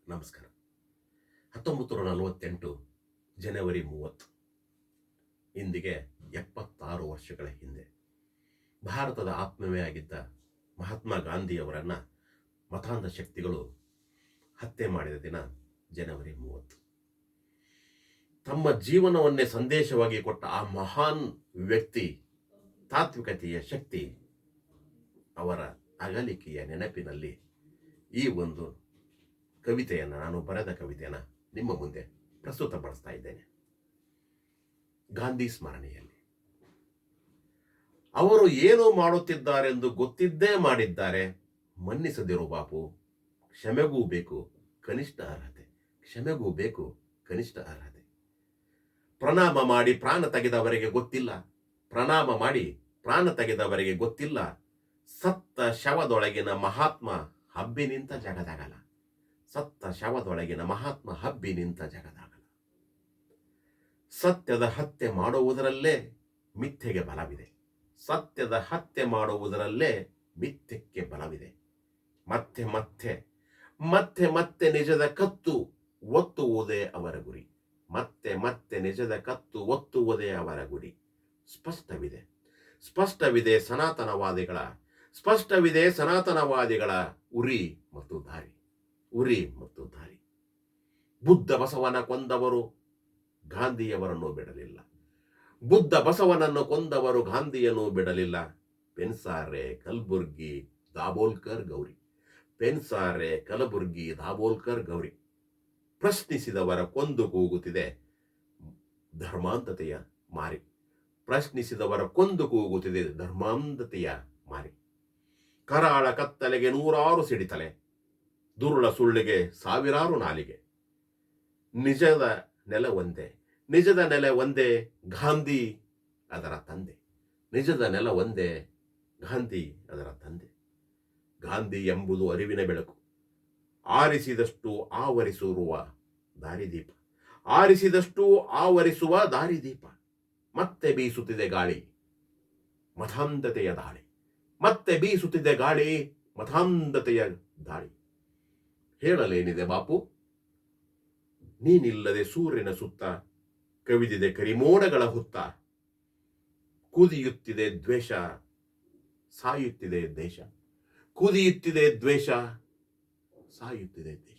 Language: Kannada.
ನಮಸ್ಕಾರ. 1948 ಜನವರಿ 30 ಇಂದಿಗೆ 76 ವರ್ಷಗಳ ಹಿಂದೆ ಭಾರತದ ಆತ್ಮವೇ ಆಗಿದ್ದ ಮಹಾತ್ಮ ಗಾಂಧಿಯವರನ್ನ ಮತಾಂಧ ಶಕ್ತಿಗಳು ಹತ್ಯೆ ಮಾಡಿದ ದಿನ ಜನವರಿ 30. ತಮ್ಮ ಜೀವನವನ್ನೇ ಸಂದೇಶವಾಗಿ ಕೊಟ್ಟ ಆ ಮಹಾನ್ ವ್ಯಕ್ತಿ, ತಾತ್ವಿಕತೆಯ ಶಕ್ತಿ, ಅವರ ಅಗಲಿಕೆಯ ನೆನಪಿನಲ್ಲಿ ಈ ಒಂದು ಕವಿತೆಯನ್ನು, ನಾನು ಬರೆದ ಕವಿತೆಯನ್ನು ನಿಮ್ಮ ಮುಂದೆ ಪ್ರಸ್ತುತಪಡಿಸ್ತಾ ಇದ್ದೇನೆ. ಗಾಂಧಿ ಸ್ಮರಣೆಯಲ್ಲಿ ಅವರು ಏನು ಮಾಡುತ್ತಿದ್ದಾರೆಂದು ಗೊತ್ತಿದ್ದೇ ಮಾಡಿದ್ದಾರೆ. ಮನ್ನಿಸದಿರು ಬಾಪು, ಕ್ಷಮೆಗೂ ಬೇಕು ಕನಿಷ್ಠ ಅರ್ಹತೆ. ಕ್ಷಮೆಗೂ ಬೇಕು ಕನಿಷ್ಠ ಅರ್ಹತೆ. ಪ್ರಣಾಮ ಮಾಡಿ ಪ್ರಾಣ ತೆಗೆದವರಿಗೆ ಗೊತ್ತಿಲ್ಲ. ಪ್ರಣಾಮ ಮಾಡಿ ಪ್ರಾಣ ತೆಗೆದವರಿಗೆ ಗೊತ್ತಿಲ್ಲ. ಸತ್ತ ಶವದೊಳಗಿನ ಮಹಾತ್ಮ ಹಬ್ಬಿ ನಿಂತ ಜಗದಾಗಲ. ಸತ್ತ ಶವದೊಳಗಿನ ಮಹಾತ್ಮ ಹಬ್ಬಿ ನಿಂತ ಜಗದಾಗಲ. ಸತ್ಯದ ಹತ್ಯೆ ಮಾಡುವುದರಲ್ಲೇ ಮಿಥ್ಯೆಗೆ ಬಲವಿದೆ. ಸತ್ಯದ ಹತ್ಯೆ ಮಾಡುವುದರಲ್ಲೇ ಮಿಥ್ಯಕ್ಕೆ ಬಲವಿದೆ. ಮತ್ತೆ ಮತ್ತೆ ಮತ್ತೆ ಮತ್ತೆ ನಿಜದ ಕತ್ತು ಒತ್ತುವುದೇ ಅವರ ಗುರಿ. ಮತ್ತೆ ಮತ್ತೆ ನಿಜದ ಕತ್ತು ಒತ್ತುವುದೇ ಅವರ ಗುರಿ. ಸ್ಪಷ್ಟವಿದೆ, ಸ್ಪಷ್ಟವಿದೆ ಸನಾತನವಾದಿಗಳ, ಸ್ಪಷ್ಟವಿದೆ ಸನಾತನವಾದಿಗಳ ಉರಿ ಮತ್ತು ದಾರಿ. ಉರಿ ಮತ್ತು ದಾರಿ. ಬುದ್ಧ ಬಸವನ ಕೊಂದವರು ಗಾಂಧಿಯವರನ್ನು ಬಿಡಲಿಲ್ಲ. ಬುದ್ಧ ಬಸವನನ್ನು ಕೊಂದವರು ಗಾಂಧಿಯನ್ನು ಬಿಡಲಿಲ್ಲ. ಪೆನ್ಸಾರೆ, ಕಲಬುರ್ಗಿ, ದಾಬೋಲ್ಕರ್, ಗೌರಿ. ಪೆನ್ಸಾರೆ, ಕಲಬುರ್ಗಿ, ದಾಬೋಲ್ಕರ್, ಗೌರಿ. ಪ್ರಶ್ನಿಸಿದವರ ಕೊಂದು ಕೂಗುತ್ತಿದೆ ಧರ್ಮಾಂಧತೆಯ ಮಾರಿ. ಪ್ರಶ್ನಿಸಿದವರ ಕೊಂದು ಕೂಗುತ್ತಿದೆ ಧರ್ಮಾಂಧತೆಯ ಮಾರಿ. ಕರಾಳ ಕತ್ತಲೆಗೆ 100 ಸಿಡಿತಲೆ, ದುರುಳ ಸುಳ್ಳಿಗೆ 1000 ನಾಲಿಗೆ. ನಿಜದ ನೆಲ ಒಂದೇ, ನಿಜದ ನೆಲೆ ಒಂದೇ, ಗಾಂಧಿ ಅದರ ತಂದೆ. ನಿಜದ ನೆಲ ಒಂದೇ, ಗಾಂಧಿ ಅದರ ತಂದೆ. ಗಾಂಧಿ ಎಂಬುದು ಅರಿವಿನ ಬೆಳಕು, ಆರಿಸಿದಷ್ಟು ಆವರಿಸುವ ದಾರಿದೀಪ. ಆರಿಸಿದಷ್ಟು ಆವರಿಸುವ ದಾರಿದೀಪ. ಮತ್ತೆ ಬೀಸುತ್ತಿದೆ ಗಾಳಿ ಮತಾಂಧತೆಯ ದಾಳಿ. ಮತ್ತೆ ಬೀಸುತ್ತಿದೆ ಗಾಳಿ ಮತಾಂಧತೆಯ ದಾಳಿ. ಹೇಳಲೇನಿದೆ ಬಾಪು, ನೀನಿಲ್ಲದೆ ಸೂರ್ಯನ ಸುತ್ತ ಕವಿದಿದೆ ಕರಿಮೋಡಗಳ ಹುತ್ತ. ಕುದಿಯುತ್ತಿದೆ ದ್ವೇಷ, ಸಾಯುತ್ತಿದೆ ದೇಶ. ಕುದಿಯುತ್ತಿದೆ ದ್ವೇಷ, ಸಾಯುತ್ತಿದೆ ದೇಶ.